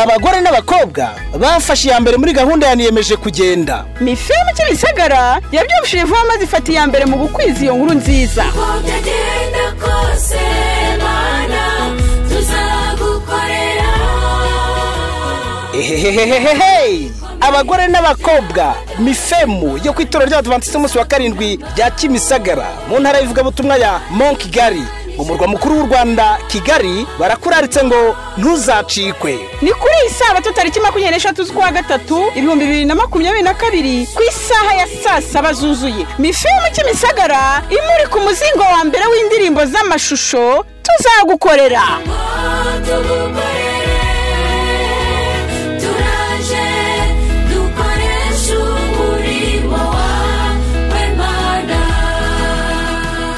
abagore n'abakobwa bafashe iya mbere muri gahunda ya niyemeje kugenda. Mifemu Kimisagara yabyumvishije vuba maze ifata iya mbere mu gukwiza iyo nkuru nziza. Ehehehehehe, abagore n'abakobwa Mifemu yo kwitorero ry'Abadiventiste umunsi wa karindwi rya Kimisagara mu ntara y'ivugabutumwa ya Mont Kigali mu murwa mukuru w'u Rwanda Kigali barakuraritse ngo ntuzacikwe. Ni kuri Isabato tariki 23 z'ukwa gatatu 2022 ku isaha ya saa 7 zuzuye. Mifemu Kimisagara imuri ku muzingo wa mbere w'indirimbo z'amashusho tuzagukorera.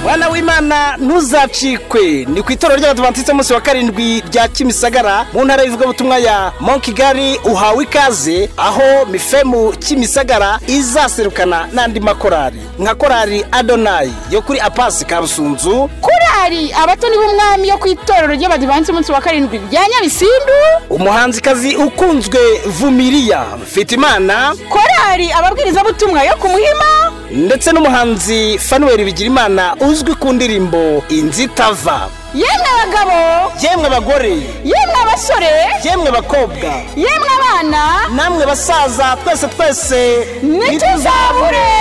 Wana w'Imana ntuzacikwe ni ku itorero ry'Abadiventiste umunsi wa karindwi rya Kimisagara mu ntara y'ivugabutumwa ya Mont Kigali. Uhawe ikaze aho Mifemu Kimisagara izaserukana n'andi makorari nka korari Adonai yo kuri Apasi Kabusunzu, korari abatoni b'umwami yo ku itorero ry'Abadiventiste umunsi wa karindwi rya Nyabisindu, umuhanzikazi ukunzwe Vumiriya Fitimana, korari ababwiriza butumwa yo ku Muhima, ndetse n'umuhanzi Fanuel Bigirimana uzwi ku ndirimbo Inzitava. Yemwe abagabo, yemwe abagore, yemwe abasore, yemwe abakobwa, yemwe abana, namwe basaza, twese nituzabure.